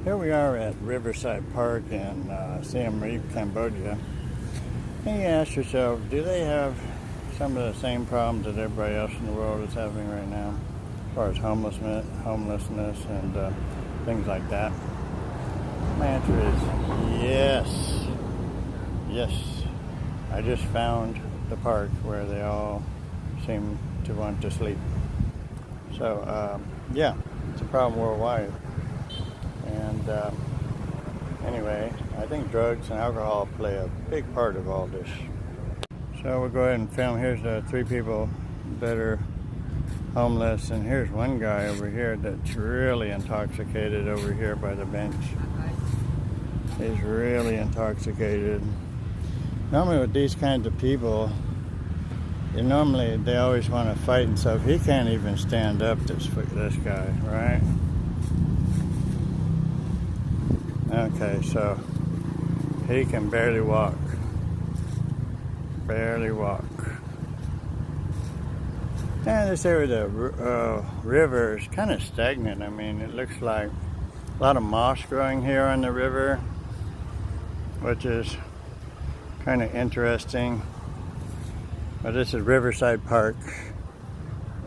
Here we are at Riverside Park in Siem Reap, Cambodia. And you ask yourself, do they have some of the same problems that everybody else in the world is having right now, as far as homelessness and things like that? My answer is yes. Yes. I just found the park where they all seem to want to sleep. So, yeah, it's a problem worldwide. And anyway, I think drugs and alcohol play a big part of all this. So we'll go ahead and film. Here's the three people that are homeless, and here's one guy over here that's really intoxicated over here by the bench. He's really intoxicated. Normally with these kinds of people, normally they always want to fight and stuff. He can't even stand up, this guy, right? Okay, so he can barely walk. Barely walk. And this area, the river is kind of stagnant. I mean, it looks like a lot of moss growing here on the river, which is kind of interesting. But this is Riverside Park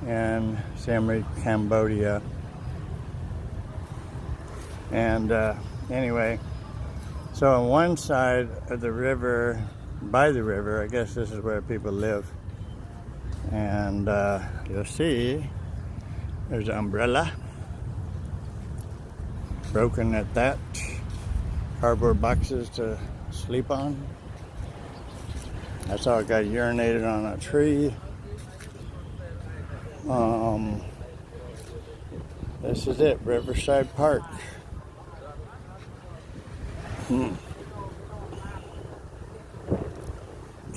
in Siem Reap, Cambodia. And anyway, so on one side of the river, by the river, I guess this is where people live. And you'll see there's an umbrella, broken at that, cardboard boxes to sleep on. I saw a guy urinated on a tree. This is it, Riverside Park.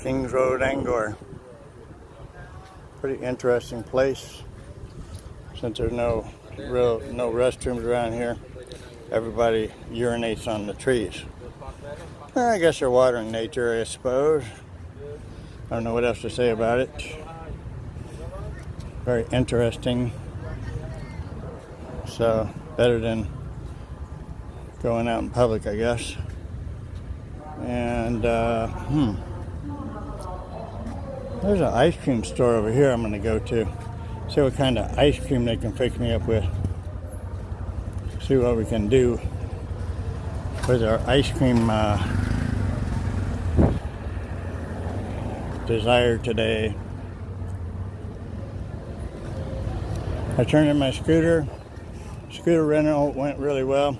Kings Road, Angkor. Pretty interesting place. Since there's no restrooms around here, everybody urinates on the trees. I guess they're watering nature, I suppose. I don't know what else to say about it. Very interesting. So, better than going out in public, I guess. And, there's an ice cream store over here I'm going to go to. See what kind of ice cream they can fix me up with. See what we can do with our ice cream desire today. I turned in my scooter. Scooter rental went really well.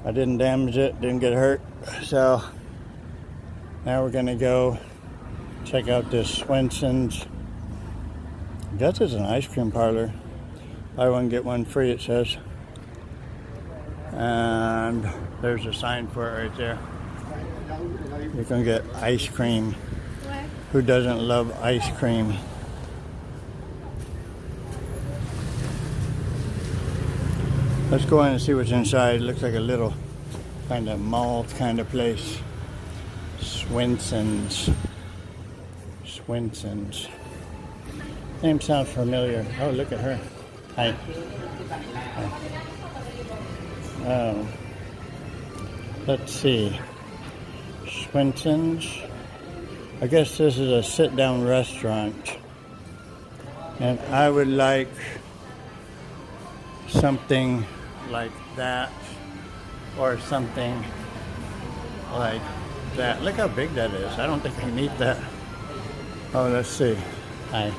I didn't damage it, didn't get hurt. So now we're going to go check out this Swenson's. I guess it's an ice cream parlor. Buy one, get one free, it says. And there's a sign for it right there. You can get ice cream. Who doesn't love ice cream? Let's go in and see what's inside. It looks like a little kind of mall kind of place. Swenson's. Swenson's. Name sounds familiar. Oh, look at her. Hi. Hi. Let's see. Swenson's. I guess this is a sit-down restaurant. And I would like something like that. Or something like that. Look how big that is. I don't think I can eat that. Oh, let's see. Hi.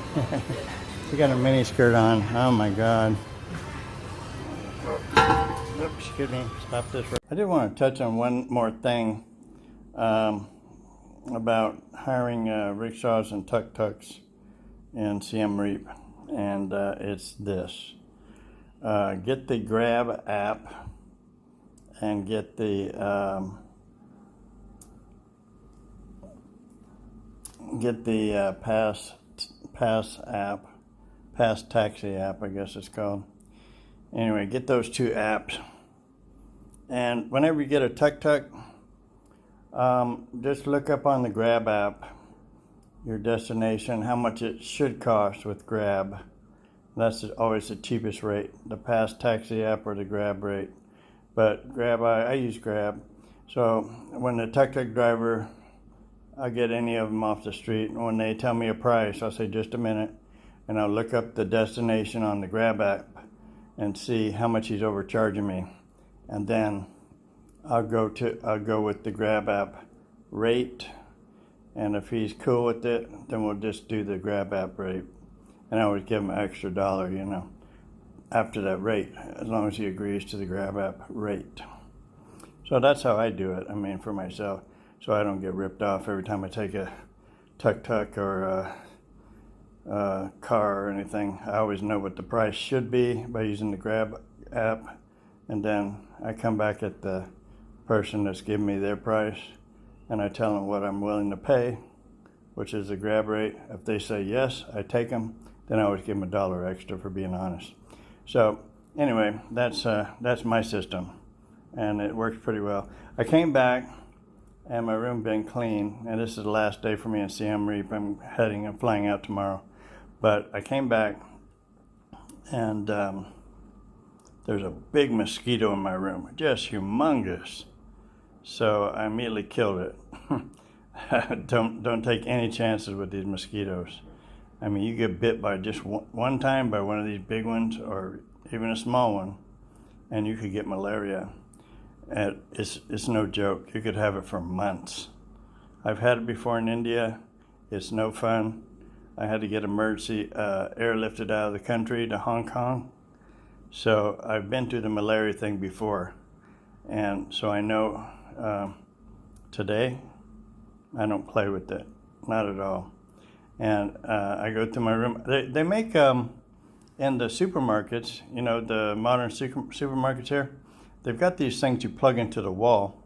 She got a mini skirt on. Oh my God. Oops, excuse me. Stop this. I did want to touch on one more thing about hiring rickshaws and tuk-tuks in Siem Reap. And it's this. Get the Grab app and get the Pass app, Pass Taxi app, I guess it's called. Anyway, get those two apps. And whenever you get a tuk-tuk, just look up on the Grab app your destination, how much it should cost with Grab. That's always the cheapest rate, the Pass Taxi app or the Grab rate. But Grab, I use Grab. So when the tuk-tuk driver, I get any of them off the street, and when they tell me a price, I'll say just a minute, and I'll look up the destination on the Grab app and see how much he's overcharging me, and then I'll go with the Grab app rate, and if he's cool with it, then we'll just do the Grab app rate, and I always give him an extra $1, after that rate, as long as he agrees to the Grab app rate. So that's how I do it. I mean, for myself, so I don't get ripped off every time I take a tuk-tuk or a car or anything. I always know what the price should be by using the Grab app, and then I come back at the person that's giving me their price, and I tell them what I'm willing to pay, which is the Grab rate. If they say yes, I take them. Then I always give them $1 extra for being honest. So anyway, that's my system, and it works pretty well. I came back, and my room been clean, and this is the last day for me in Siem Reap. I'm flying out tomorrow, but I came back, and there's a big mosquito in my room, just humongous. So I immediately killed it. Don't take any chances with these mosquitoes. I mean, you get bit by just one time by one of these big ones, or even a small one, and you could get malaria. And it's no joke. You could have it for months. I've had it before in India. It's no fun. I had to get emergency airlifted out of the country to Hong Kong. So I've been through the malaria thing before, and so I know today I don't play with it, not at all. And I go to my room. They make in the supermarkets, the modern supermarkets here, they've got these things you plug into the wall,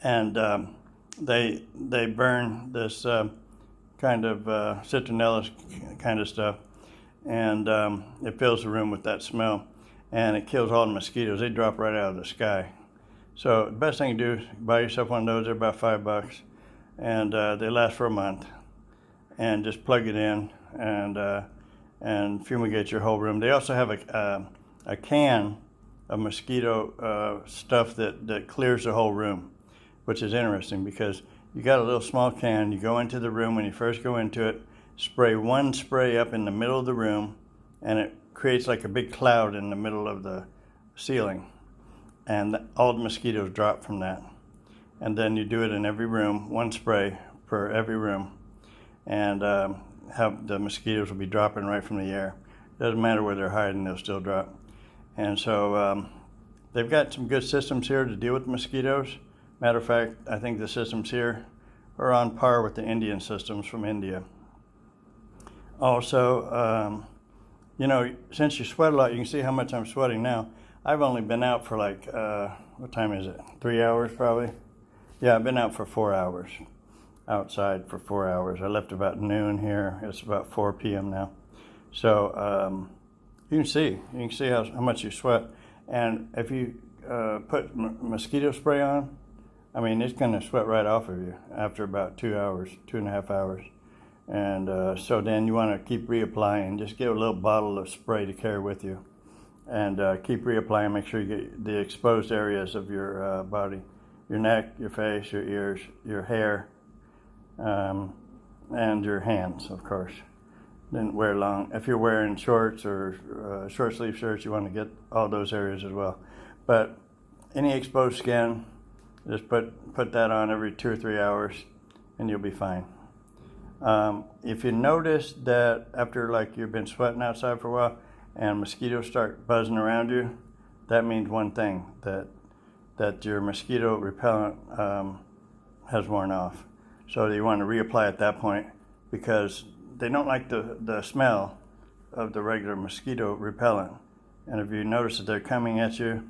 and they burn this kind of citronella kind of stuff, and it fills the room with that smell, and it kills all the mosquitoes. They drop right out of the sky. So the best thing to do is buy yourself one of those. They're about $5, and they last for a month. And just plug it in and fumigate your whole room. They also have a can of mosquito stuff that clears the whole room, which is interesting because you got a little small can. You go into the room when you first go into it, spray one spray up in the middle of the room, and it creates like a big cloud in the middle of the ceiling, and all the mosquitoes drop from that. And then you do it in every room, one spray per every room. And have the mosquitoes will be dropping right from the air. Doesn't matter where they're hiding, they'll still drop. And so they've got some good systems here to deal with mosquitoes. Matter of fact, I think the systems here are on par with the Indian systems from India. Also, since you sweat a lot, you can see how much I'm sweating now. I've only been out for like, what time is it? 3 hours probably? Yeah, I've been out for 4 hours. Outside for 4 hours. I left about noon here. It's about 4 p.m. now. So you can see how much you sweat. And if you put mosquito spray on, I mean, it's going to sweat right off of you after about 2 hours, 2.5 hours. And so then you want to keep reapplying. Just get a little bottle of spray to carry with you. And keep reapplying. Make sure you get the exposed areas of your body. Your neck, your face, your ears, your hair, and your hands, of course. Then wear long. If you're wearing shorts or short sleeve shirts, you want to get all those areas as well. But any exposed skin, just put that on every 2 or 3 hours, and you'll be fine. If you notice that after you've been sweating outside for a while and mosquitoes start buzzing around you, that means one thing, that your mosquito repellent has worn off. So you want to reapply at that point because they don't like the smell of the regular mosquito repellent. And if you notice that they're coming at you,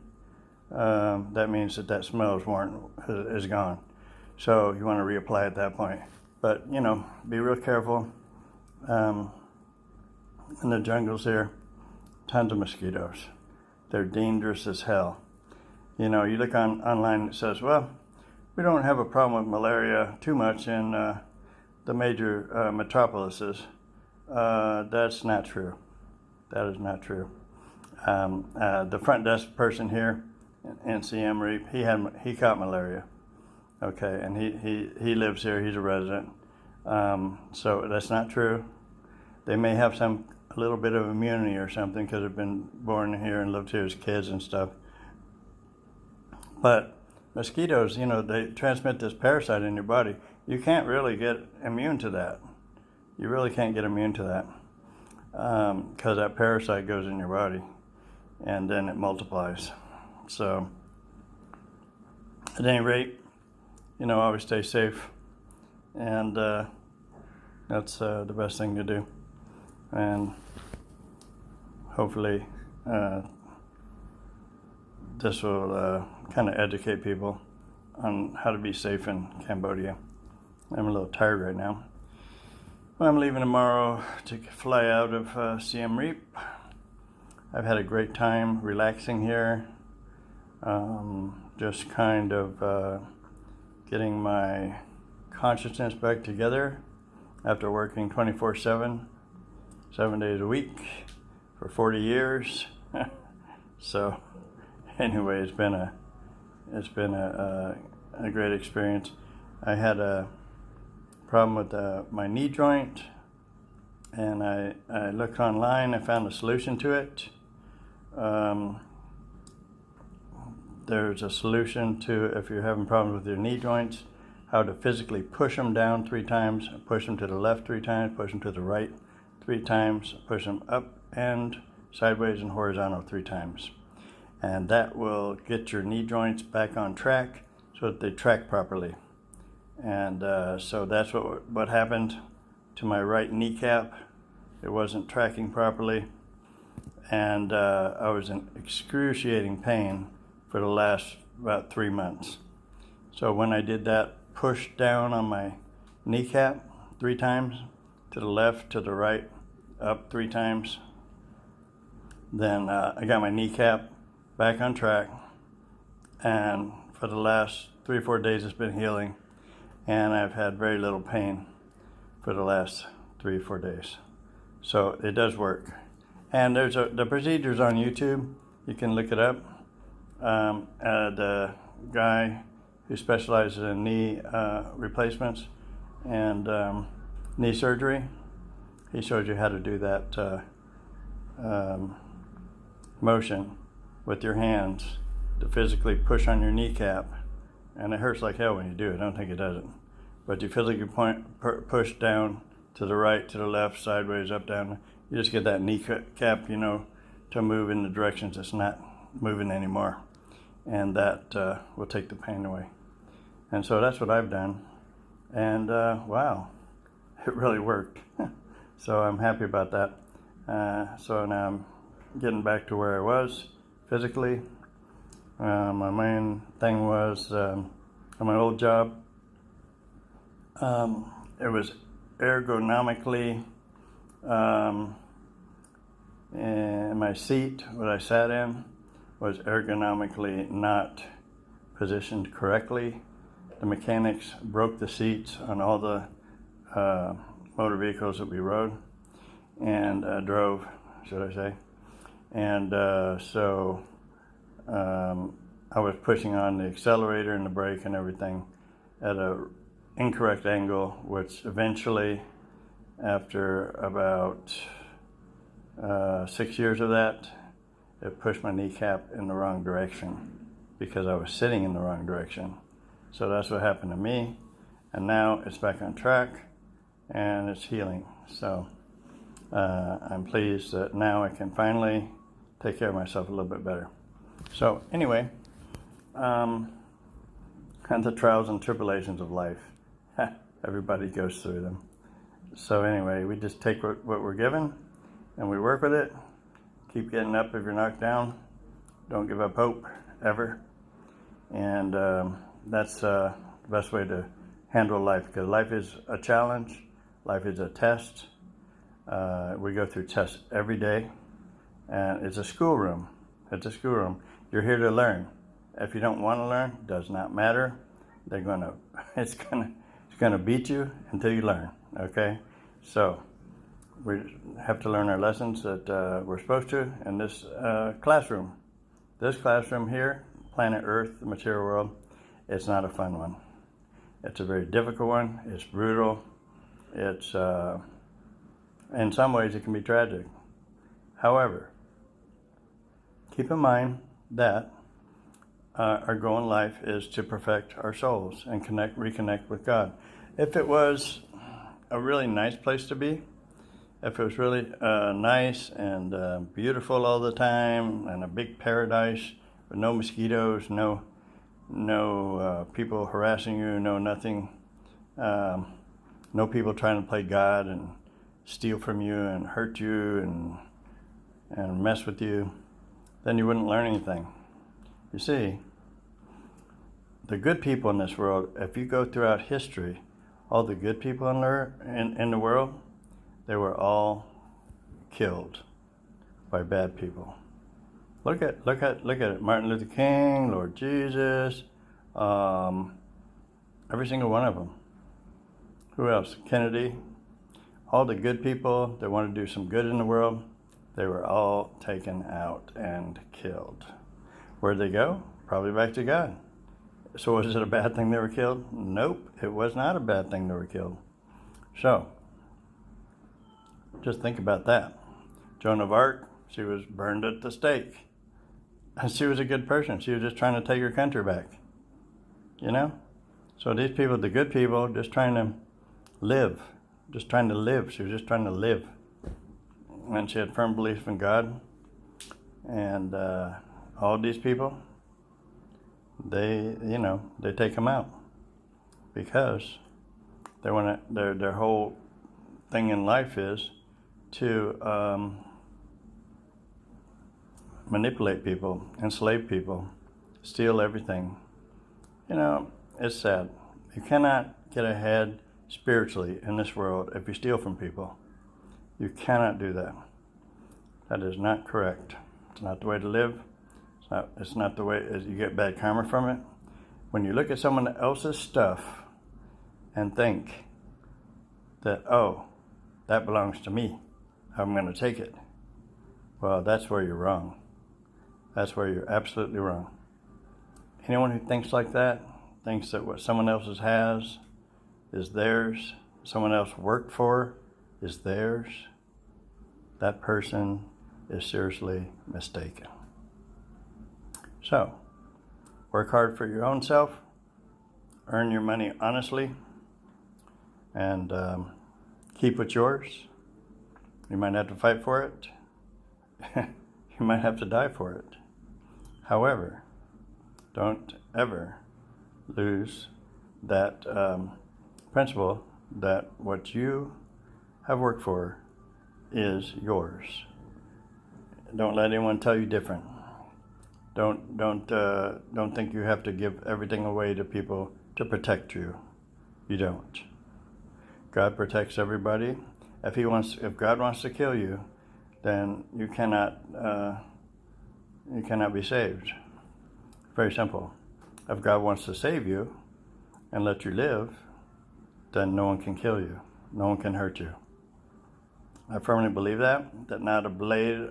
that means that smell is gone. So you want to reapply at that point. But, be real careful. In the jungles here, tons of mosquitoes. They're dangerous as hell. You look online and it says, well, we don't have a problem with malaria too much in the major metropolises. That's not true. That is not true. The front desk person here in Siem Reap. He caught malaria. Okay, and he lives here. He's a resident. So that's not true. They may have a little bit of immunity or something because they've been born here and lived here as kids and stuff. But mosquitoes, they transmit this parasite in your body. You can't really get immune to that. You really can't get immune to that because that parasite goes in your body and then it multiplies. So at any rate, always stay safe, and that's the best thing to do. And hopefully this will kind of educate people on how to be safe in Cambodia. I'm a little tired right now. I'm leaving tomorrow to fly out of Siem Reap. I've had a great time relaxing here, just kind of getting my consciousness back together after working 24/7, 7 days a week for 40 years. So anyway, it's been a great experience. I had a problem with my knee joint, and I looked online. I found a solution to it. There's a solution to, if you're having problems with your knee joints, how to physically push them down 3 times, push them to the left 3 times, push them to the right 3 times, push them up and sideways and horizontal 3 times. And that will get your knee joints back on track so that they track properly. And so that's what happened to my right kneecap. It wasn't tracking properly, and I was in excruciating pain for the last about 3 months. So when I did that push down on my kneecap 3 times, to the left, to the right, up 3 times, then I got my kneecap back on track, and for the last 3 or 4 days it's been healing, and I've had very little pain for the last 3 or 4 days. So it does work. And there's the procedure's on YouTube. You can look it up. The guy who specializes in knee replacements and knee surgery, he shows you how to do that motion with your hands to physically push on your kneecap. And it hurts like hell when you do it. I don't think it doesn't. But you physically push down to the right, to the left, sideways, up, down. You just get that kneecap, to move in the directions it's not moving anymore. And that will take the pain away. And so that's what I've done. And wow, it really worked. So I'm happy about that. So now I'm getting back to where I was physically. My main thing was on my old job, it was ergonomically, and my seat, what I sat in, was ergonomically not positioned correctly. The mechanics broke the seats on all the motor vehicles that we rode and drove, should I say. And so I was pushing on the accelerator and the brake and everything at an incorrect angle, which eventually, after about 6 years of that, it pushed my kneecap in the wrong direction because I was sitting in the wrong direction. So that's what happened to me, and now it's back on track and it's healing. So I'm pleased that now I can finally take care of myself a little bit better. So anyway, and the trials and tribulations of life. Everybody goes through them. So anyway, we just take what we're given and we work with it. Keep getting up if you're knocked down. Don't give up hope, ever. And that's the best way to handle life, because life is a challenge. Life is a test. We go through tests every day. And it's a schoolroom. It's a schoolroom. You're here to learn. If you don't want to learn, does not matter. It's gonna beat you until you learn. Okay, so we have to learn our lessons that we're supposed to in this classroom. This classroom here, planet Earth, the material world, it's not a fun one. It's a very difficult one. It's brutal. It's, in some ways, it can be tragic. However, keep in mind that our goal in life is to perfect our souls and reconnect with God. If it was a really nice place to be, if it was really nice and beautiful all the time and a big paradise with no mosquitoes, no people harassing you, no nothing, no people trying to play God and steal from you and hurt you and mess with you, then you wouldn't learn anything. You see, the good people in this world, if you go throughout history, all the good people in the world, they were all killed by bad people. Look at it. Martin Luther King, Lord Jesus, every single one of them. Who else? Kennedy. All the good people that want to do some good in the world, they were all taken out and killed. Where'd they go? Probably back to God. So was it a bad thing they were killed? Nope, it was not a bad thing they were killed. So, just think about that. Joan of Arc, she was burned at the stake. And she was a good person. She was just trying to take her country back. You know? So these people, the good people, just trying to live. Just trying to live. She was just trying to live. And she had firm belief in God. And all these people, they take them out. Because they want to, their whole thing in life is to manipulate people, enslave people, steal everything. You know, it's sad. You cannot get ahead spiritually in this world if you steal from people. You cannot do that. That is not correct. It's not the way to live. It's not the way you get bad karma from it. When you look at someone else's stuff and think that, oh, that belongs to me, I'm going to take it. Well, that's where you're wrong. That's where you're absolutely wrong. Anyone who thinks like that, thinks that what someone else has is theirs, someone else worked for is theirs, that person is seriously mistaken. So, work hard for your own self, earn your money honestly, and keep what's yours. You might have to fight for it. You might have to die for it. However, don't ever lose that principle that what you have worked for is yours. Don't let anyone tell you different. Don't think you have to give everything away to people to protect you. You don't. God protects everybody. If God wants to kill you, then you cannot be saved. Very simple. If God wants to save you and let you live, then no one can kill you. No one can hurt you. I firmly believe that not a blade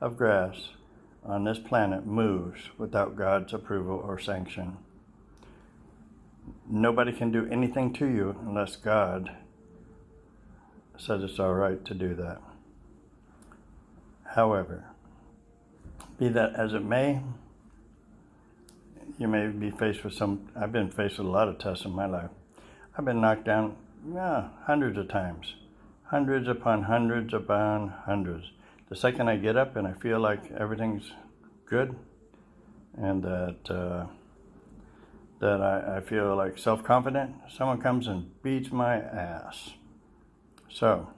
of grass on this planet moves without God's approval or sanction. Nobody can do anything to you unless God says it's all right to do that. However, be that as it may, you may be faced with I've been faced with a lot of tests in my life. I've been knocked down hundreds of times. Hundreds upon hundreds upon hundreds. The second I get up and I feel like everything's good and that I feel like self-confident, someone comes and beats my ass. So,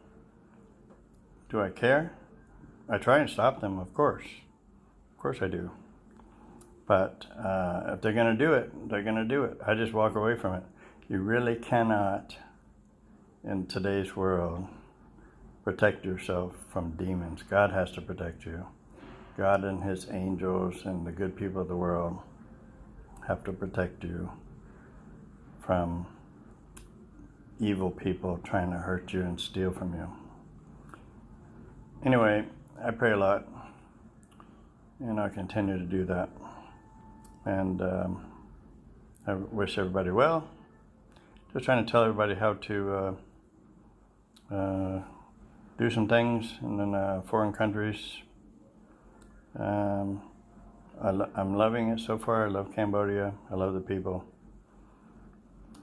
do I care? I try and stop them, of course. Of course I do. But if they're going to do it, they're going to do it. I just walk away from it. You really cannot, in today's world, protect yourself from demons. God has to protect you. God and his angels and the good people of the world have to protect you from evil people trying to hurt you and steal from you. Anyway, I pray a lot, and I'll continue to do that. and I wish everybody well. Just trying to tell everybody how to do some things in foreign countries. I'm loving it so far. I love Cambodia. I love the people.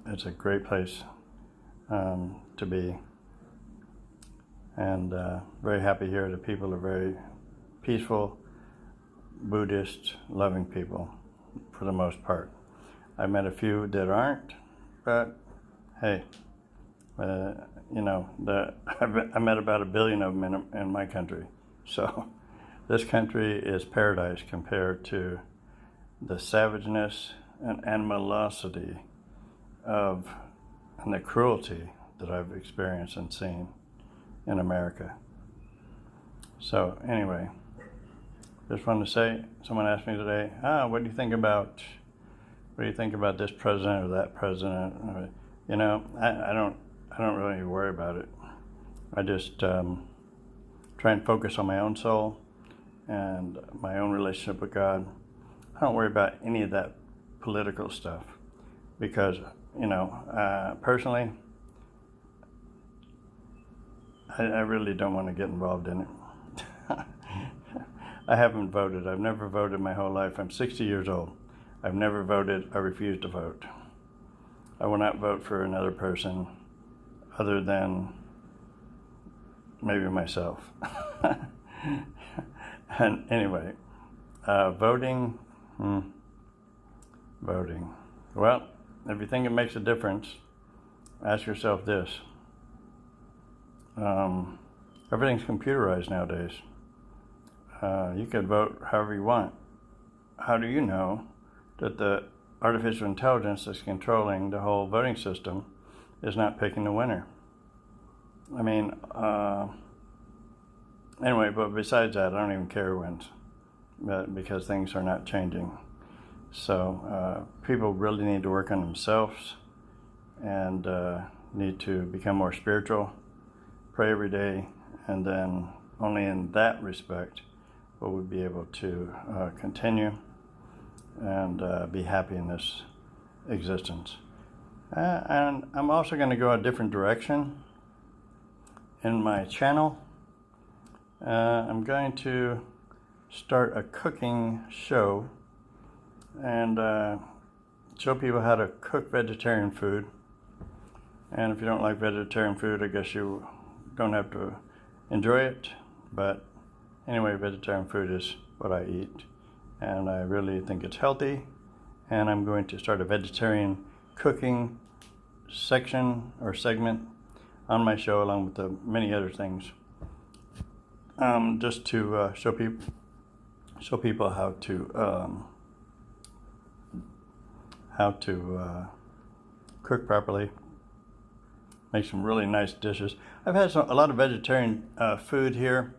It's a great place to be, and very happy here. The people are very peaceful, Buddhist, loving people for the most part. I've met a few that aren't, but hey, you know, I met about 1 billion of them in my country. So this country is paradise compared to the savageness and animosity and the cruelty that I've experienced and seen in America. So anyway, just wanted to say, someone asked me today, what do you think about this president or that president? You know, I don't really worry about it. I just try and focus on my own soul and my own relationship with God. I don't worry about any of that political stuff because, you know, personally, I really don't want to get involved in it. I haven't voted. I've never voted my whole life. I'm 60 years old. I've never voted. I refuse to vote. I will not vote for another person other than maybe myself. And anyway, voting. Well, if you think it makes a difference, ask yourself this. Everything's computerized nowadays. You could vote however you want. How do you know that the artificial intelligence that's controlling the whole voting system is not picking the winner? I mean, anyway, but besides that, I don't even care who wins, because things are not changing. So people really need to work on themselves and need to become more spiritual, pray every day, and then only in that respect will we be able to continue and be happy in this existence. And I'm also going to go a different direction in my channel. I'm going to start a cooking show and show people how to cook vegetarian food. And if you don't like vegetarian food, I guess you don't have to enjoy it. But anyway, vegetarian food is what I eat, and I really think it's healthy. And I'm going to start a vegetarian cooking section or segment on my show, along with the many other things, just to show people how to cook properly, make some really nice dishes. I've had a lot of vegetarian food here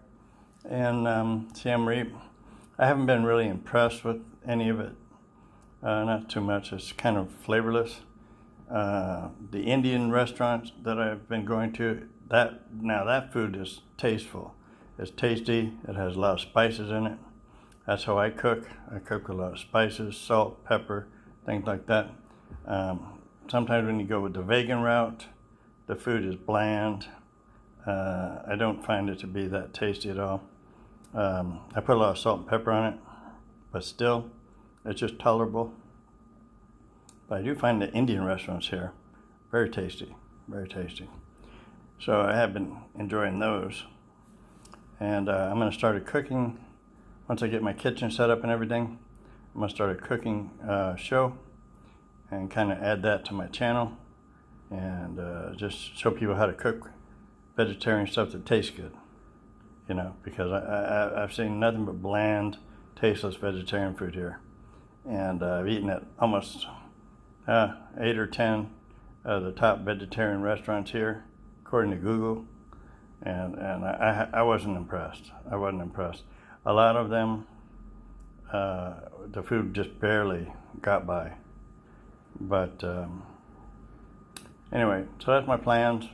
in Siem Reap. I haven't been really impressed with any of it. Not too much. It's kind of flavorless. The Indian restaurants that I've been going to, that food is tasteful. It's tasty. It has a lot of spices in it. That's how I cook. I cook with a lot of spices, salt, pepper, things like that. Sometimes when you go with the vegan route, the food is bland. I don't find it to be that tasty at all. I put a lot of salt and pepper on it, but still, it's just tolerable. But I do find the Indian restaurants here very tasty, very tasty. So I have been enjoying those. And I'm going to start a cooking, once I get my kitchen set up and everything, I'm going to start a cooking show and kind of add that to my channel and just show people how to cook vegetarian stuff that tastes good. You know, because I've seen nothing but bland, tasteless vegetarian food here. And I've eaten at almost 8 or 10 of the top vegetarian restaurants here, according to Google. And I wasn't impressed. I wasn't impressed. A lot of them, the food just barely got by. But anyway, so that's my plans.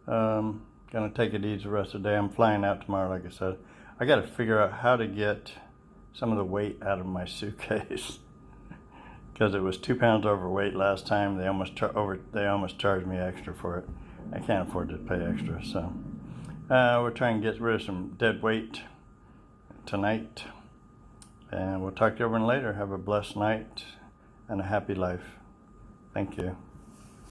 Gonna take it easy the rest of the day. I'm flying out tomorrow, like I said. I got to figure out how to get some of the weight out of my suitcase. because it was 2 pounds overweight last time. They almost charged me extra for it. I can't afford to pay extra, so we're trying to get rid of some dead weight tonight, and we'll talk to everyone later. Have a blessed night and a happy life. Thank you.